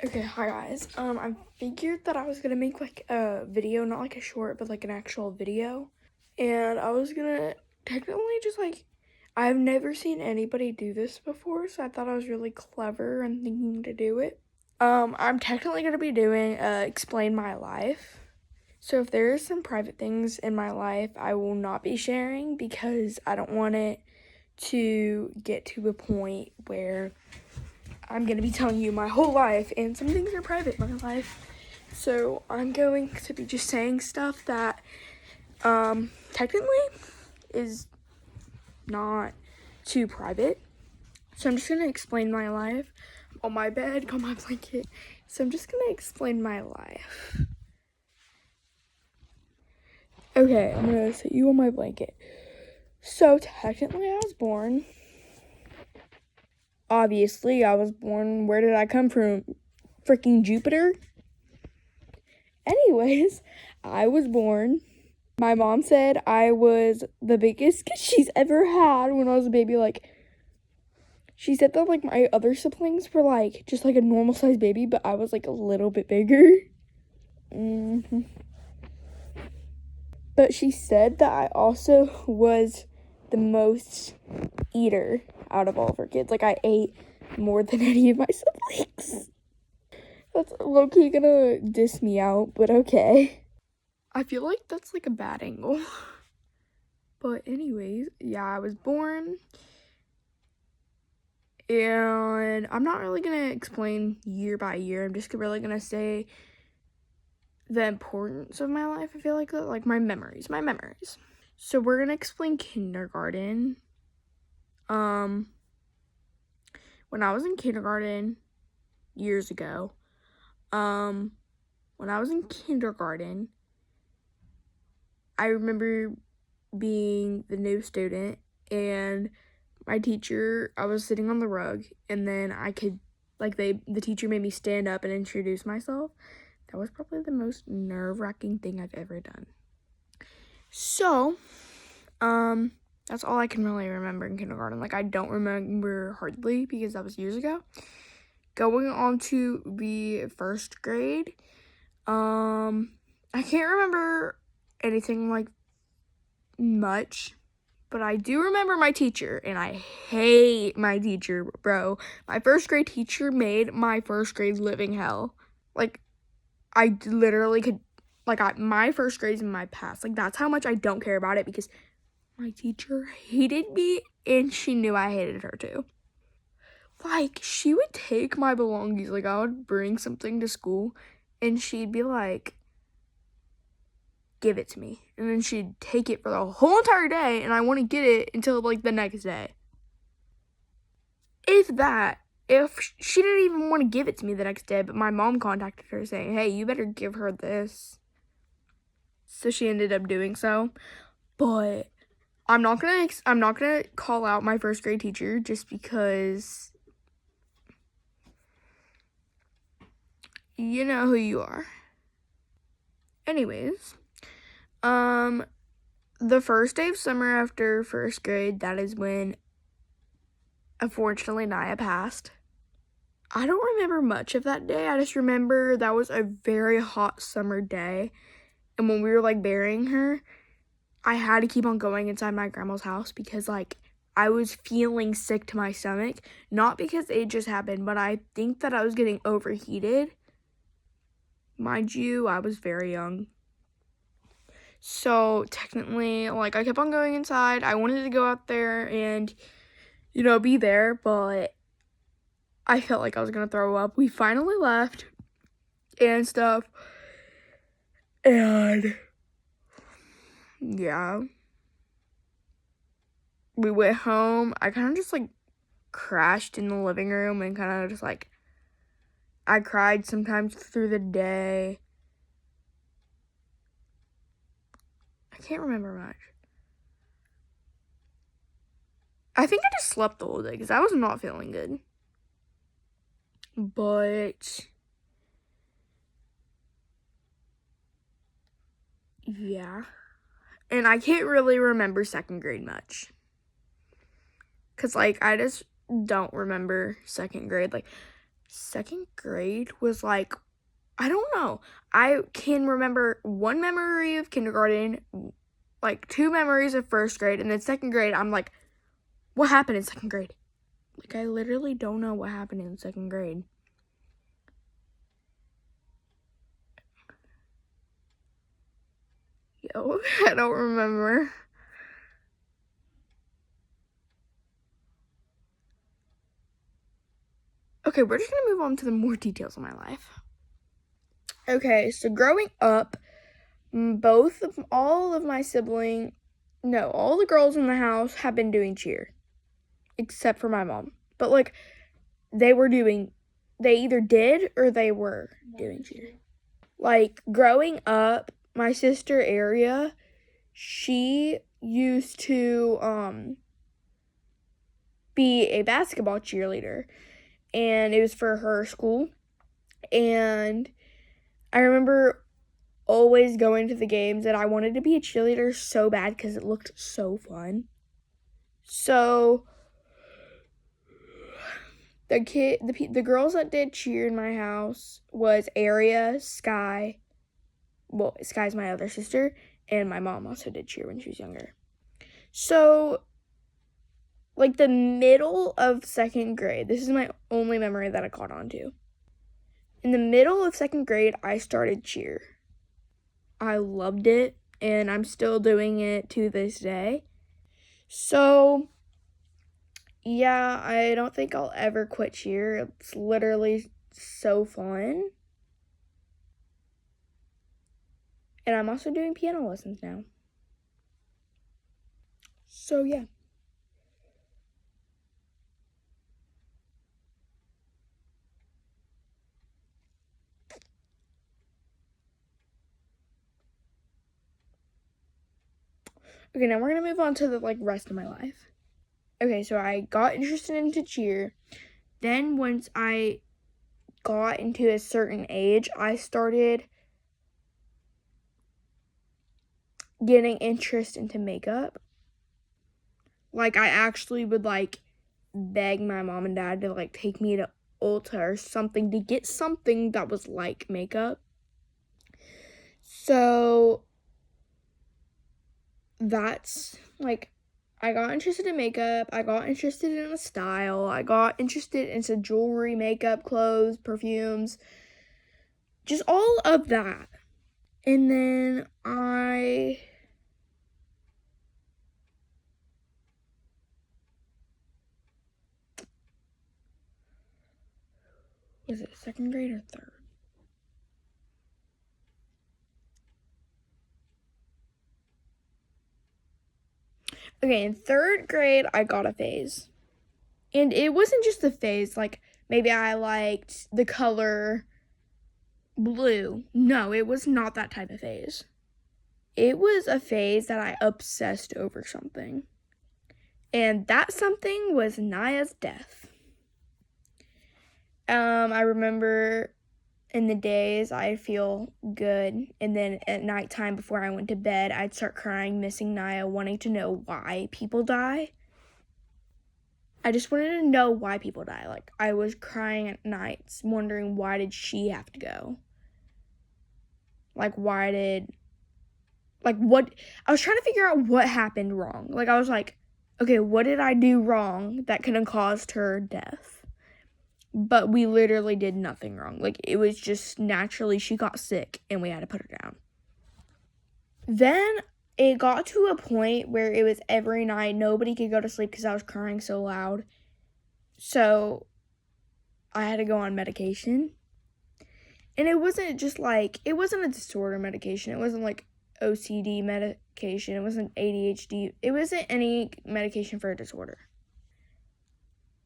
Okay, hi guys. I figured that I was gonna make like a video, not like a short, but like an actual video. And I was gonna technically just like, I've never seen anybody do this before, so I thought I was really clever and thinking to do it. I'm technically gonna be doing explain my life. So if there are some private things in my life, I will not be sharing because I don't want it to get to a point where I'm going to be telling you my whole life, and some things are private in my life. So I'm going to be just saying stuff that technically is not too private. So I'm just going to explain my life on my bed, on my blanket. So I'm just going to explain my life. Okay, I'm going to sit you on my blanket. So technically I was born. Obviously, I was born, where did I come from? Freaking Jupiter? Anyways, I was born. My mom said I was the biggest kid she's ever had when I was a baby. Like, she said that, like, my other siblings were, like, just, like, a normal-sized baby, but I was, like, a little bit bigger. But she said that I also was the most eater out of all of her kids. Like, I ate more than any of my siblings. That's low-key gonna diss me out, but okay. I feel like that's, like, a bad angle. But anyways, yeah, I was born. And I'm not really going to explain year by year. I'm just really going to say the importance of my life. I feel like my memories. So we're going to explain kindergarten. When I was in kindergarten years ago, when I was in kindergarten, I remember being the new student, and my teacher, I was sitting on the rug, and then I could, like, the teacher made me stand up and introduce myself. That was probably the most nerve-wracking thing I've ever done. So, that's all I can really remember in kindergarten. Like, I don't remember hardly because that was years ago. Going on to the first grade, I can't remember anything like much. But I do remember my teacher, and I hate my teacher, bro. My first grade teacher made my first grade living hell. Like, I literally could, like, my first grade's in my past. Like, that's how much I don't care about it because my teacher hated me, and she knew I hated her too. Like, she would take my belongings. Like, I would bring something to school, and she'd be like, give it to me. And then she'd take it for the whole entire day, and I wouldn't get it until, like, the next day. If she didn't even want to give it to me the next day, but my mom contacted her saying, hey, you better give her this. So she ended up doing so. But I'm not gonna call out my first grade teacher just because you know who you are. Anyways, the first day of summer after first grade, that is when, unfortunately, Naya passed. I don't remember much of that day. I just remember that was a very hot summer day. And when we were, like, burying her, I had to keep on going inside my grandma's house because, like, I was feeling sick to my stomach. Not because it just happened, but I think that I was getting overheated. Mind you, I was very young. So, technically, like, I kept on going inside. I wanted to go out there and, you know, be there, but I felt like I was gonna throw up. We finally left and stuff. And yeah. We went home. I kind of just, like, crashed in the living room and kind of just, like, I cried sometimes through the day. I can't remember much. I think I just slept the whole day because I was not feeling good. But yeah. And I can't really remember second grade much. Because, like, I just don't remember second grade. Like, Second grade was like, I don't know. I can remember one memory of kindergarten, like 2 memories of first grade, and then second grade, I'm like, what happened in second grade? Like, I literally don't know what happened in second grade. Yo, I don't remember. Okay, we're just gonna move on to the more details of my life. Okay, so growing up, all the girls in the house have been doing cheer, except for my mom. But like, they either did or they were doing cheer. Like, growing up, my sister Aria, she used to be a basketball cheerleader, and it was for her school. And I remember always going to the games, and I wanted to be a cheerleader so bad because it looked so fun. So the girls that did cheer in my house was Aria, Sky. Well, Sky's my other sister, and my mom also did cheer when she was younger. So, like, the middle of second grade, this is my only memory that I caught on to. In the middle of second grade, I started cheer. I loved it, and I'm still doing it to this day. So, yeah, I don't think I'll ever quit cheer. It's literally so fun. And I'm also doing piano lessons now. So, yeah. Okay, now we're gonna move on to the rest of my life. Okay, so I got interested into cheer. Then once I got into a certain age, I started getting interest into makeup. Like, I actually would beg my mom and dad to take me to Ulta or something to get something that was like makeup. So that's I got interested in makeup, I got interested in a style, I got interested into jewelry, makeup, clothes, perfumes, just all of that. And then was it second grade or third? Okay, in third grade, I got a phase. And it wasn't just a phase, maybe I liked the color blue. No, it was not that type of phase. It was a phase that I obsessed over something. And that something was Naya's death. I remember in the days I'd feel good, and then at nighttime before I went to bed, I'd start crying, missing Naya, wanting to know why people die. I just wanted to know why people die. I was crying at nights, wondering why did she have to go? What? I was trying to figure out what happened wrong. I was like, okay, what did I do wrong that could have caused her death? But we literally did nothing wrong. It was just naturally she got sick and we had to put her down. Then it got to a point where it was every night nobody could go to sleep because I was crying so loud. So I had to go on medication. And it wasn't just it wasn't a disorder medication. It wasn't OCD medication. It wasn't ADHD. It wasn't any medication for a disorder.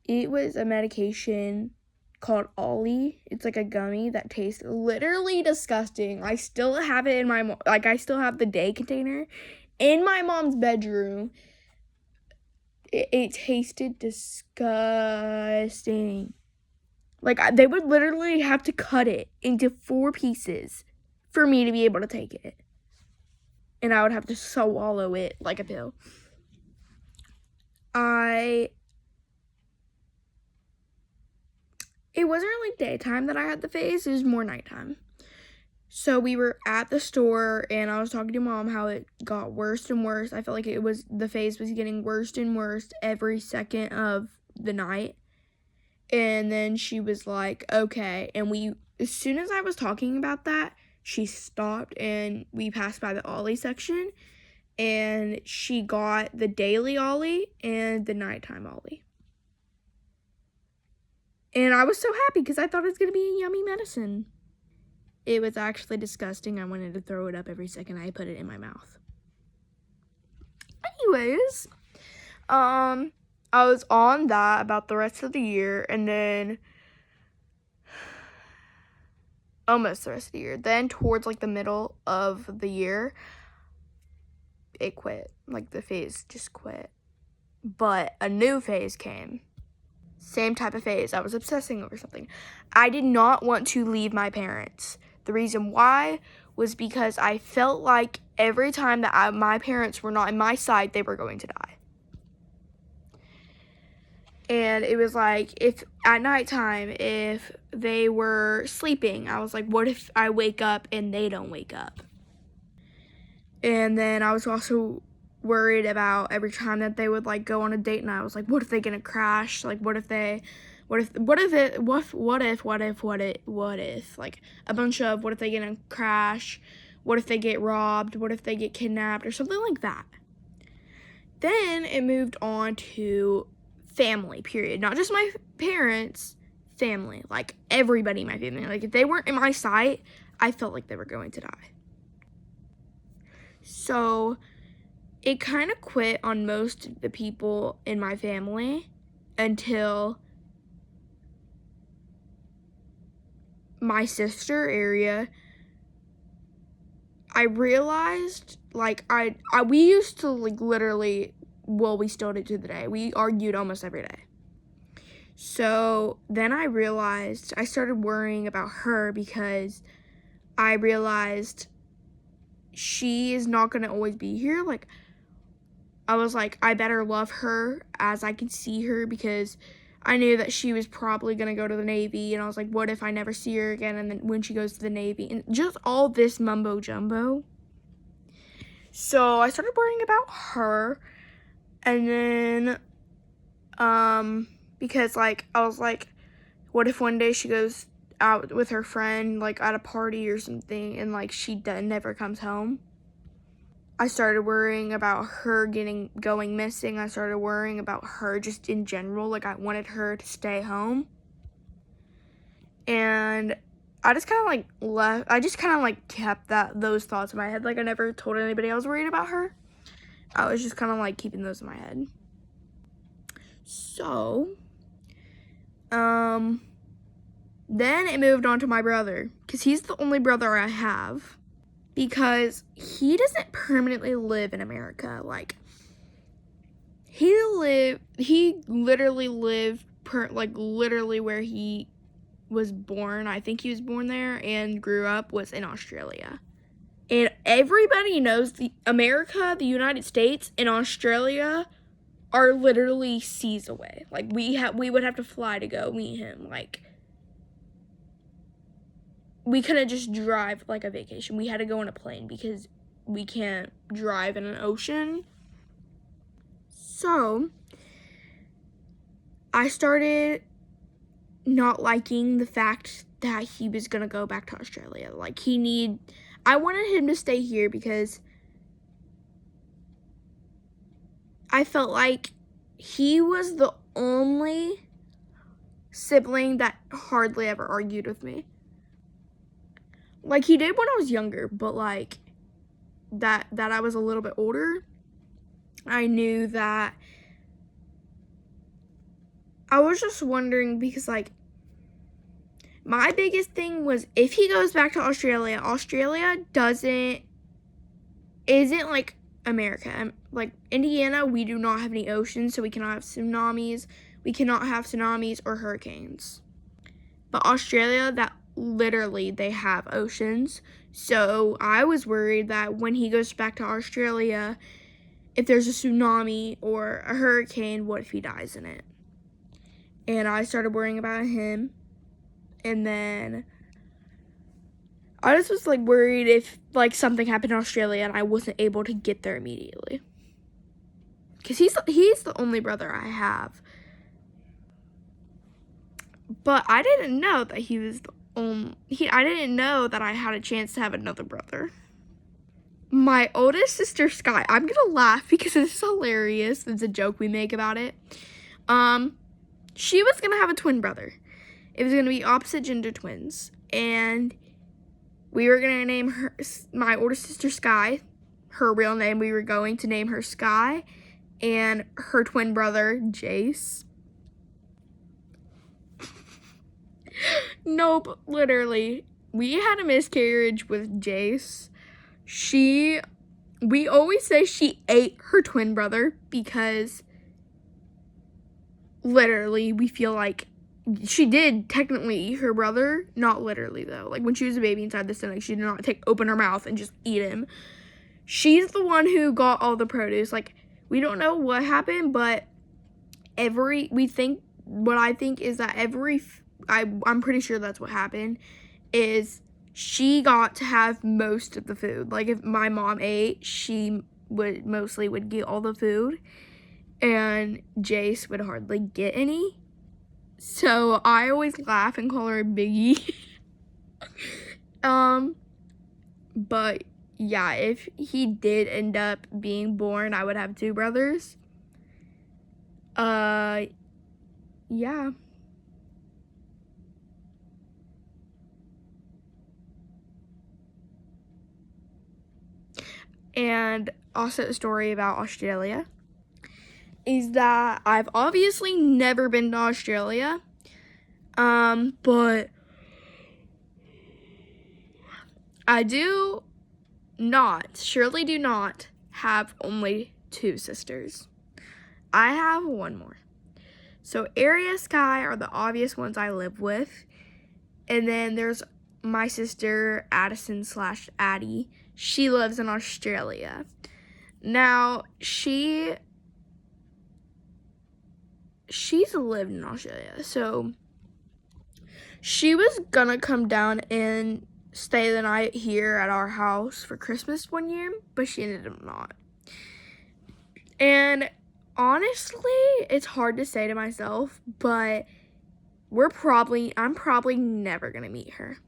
It was a medication called Ollie. It's a gummy that tastes literally disgusting. I still have it in my, I still have the day container in my mom's bedroom. It tasted disgusting. They would literally have to cut it into 4 pieces for me to be able to take it. And I would have to swallow it like a pill. it wasn't really daytime that I had the phase, it was more nighttime. So we were at the store and I was talking to Mom how it got worse and worse. I felt like the phase was getting worse and worse every second of the night. And then she was like, okay. And as soon as I was talking about that, she stopped and we passed by the Ollie section and she got the daily Ollie and the nighttime Ollie. And I was so happy because I thought it was going to be a yummy medicine. It was actually disgusting. I wanted to throw it up every second I put it in my mouth. Anyways, I was on that about the rest of the year, and then almost the rest of the year. Then towards like the middle of the year, it quit. Like the phase just quit. But a new phase came. Same type of phase. I was obsessing over something. I did not want to leave my parents. The reason why was because I felt like every time that my parents were not in my side, they were going to die. And it was like, if at nighttime, if they were sleeping, I was like, what if I wake up and they don't wake up? And then I was also worried about every time that they would like go on a date, and I was like, what if they're gonna crash? Like, what if like a bunch of what if they gonna crash? What if they get robbed? What if they get kidnapped or something like that? Then it moved on to family, period. Not just my parents, family. Like everybody in my family. Like if they weren't in my sight, I felt like they were going to die. So it kind of quit on most of the people in my family until my sister area. I realized, like, we used to, like, literally, well, we still do to the day. We argued almost every day. So then I realized, I started worrying about her because I realized she is not going to always be here. Like, I was like, I better love her as I can see her because I knew that she was probably going to go to the Navy. And I was like, what if I never see her again? And then when she goes to the Navy, and just all this mumbo jumbo. So I started worrying about her. And then, because like, I was like, what if one day she goes out with her friend, like at a party or something, and like she never comes home? I started worrying about her going missing. I started worrying about her just in general. Like, I wanted her to stay home. And I just kind of like kept those thoughts in my head. Like, I never told anybody I was worried about her. I was just kind of like keeping those in my head. So, then it moved on to my brother, because he's the only brother I have. Because he doesn't permanently live in America. Like, he literally lived literally where he was born. I think he was born there and grew up was in Australia. And everybody knows America, the United States, and Australia are literally seas away. Like, we would have to fly to go meet him. Like, we couldn't just drive like a vacation. We had to go on a plane because we can't drive in an ocean. So I started not liking the fact that he was gonna go back to Australia. Like, I wanted him to stay here because I felt like he was the only sibling that hardly ever argued with me. Like, he did when I was younger, but, like, that I was a little bit older, I knew that I was just wondering because, like, my biggest thing was if he goes back to Australia, Australia isn't like America. Like, Indiana, we do not have any oceans, so we cannot have tsunamis. We cannot have tsunamis or hurricanes. But Australia, that literally they have oceans. So I was worried that when he goes back to Australia, if there's a tsunami or a hurricane, what if he dies in it? And I started worrying about him. And then I just was like worried if like something happened in Australia and I wasn't able to get there immediately. Because he's the only brother I have. But I didn't know that he was the only, I didn't know that I had a chance to have another brother. My oldest sister, Sky, I'm gonna laugh because it's hilarious. It's a joke we make about it. She was gonna have a twin brother. It was gonna be opposite gender twins. And we were gonna name her, my oldest sister, Sky. Her real name, we were going to name her Sky. And her twin brother, Jace. Nope, literally. We had a miscarriage with Jace. We always say she ate her twin brother because literally we feel like she did technically eat her brother. Not literally though. Like when she was a baby inside the stomach, she did not open her mouth and just eat him. She's the one who got all the produce. Like we don't know what happened, but I'm pretty sure that's what happened, is she got to have most of the food. Like if my mom ate, she would get all the food and Jace would hardly get any. So I always laugh and call her Biggie. But yeah, if he did end up being born, I would have two brothers. Yeah. And also a story about Australia is that I've obviously never been to Australia, but I surely do not have only two sisters. I have one more. So Aria, Sky are the obvious ones I live with. And then there's my sister, Addison / Addie. She lives in Australia. Now, she's lived in Australia. So she was gonna come down and stay the night here at our house for Christmas one year, but she ended up not. And honestly, it's hard to say to myself, but I'm probably never gonna meet her.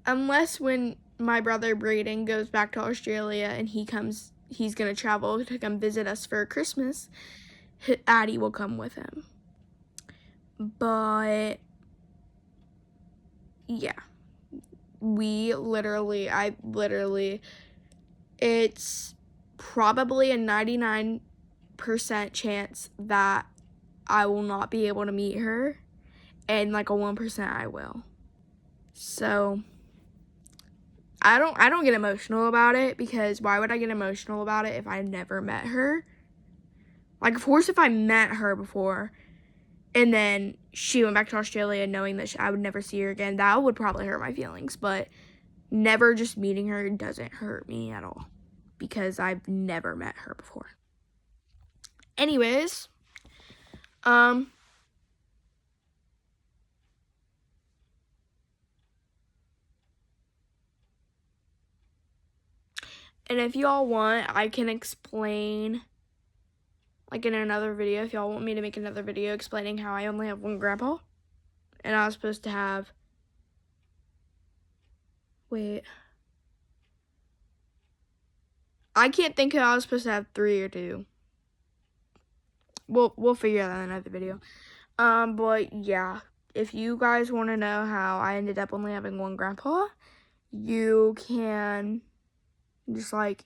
Unless when my brother Braden goes back to Australia and he's gonna travel to come visit us for Christmas, Addie will come with him. But yeah, it's probably a 99% chance that I will not be able to meet her, and like a 1% I will. So I don't get emotional about it, because why would I get emotional about it if I never met her? Like, of course, if I met her before and then she went back to Australia knowing that I would never see her again, that would probably hurt my feelings. But never just meeting her doesn't hurt me at all, because I've never met her before. Anyways, and if y'all want, I can explain, like in another video, if y'all want me to make another video explaining how I only have one grandpa, and I was supposed to have, I can't think if I was supposed to have 3 or 2. We'll figure that out in another video. But yeah, if you guys want to know how I ended up only having one grandpa, you can just I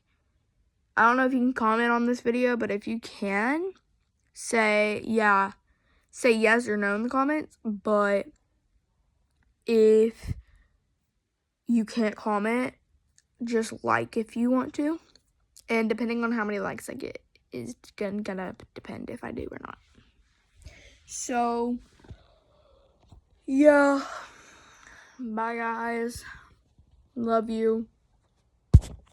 don't know if you can comment on this video, but if you can, say yes or no in the comments. But if you can't comment, just like if you want to. And depending on how many likes I get is gonna depend if I do or not. So, yeah. Bye, guys. Love you.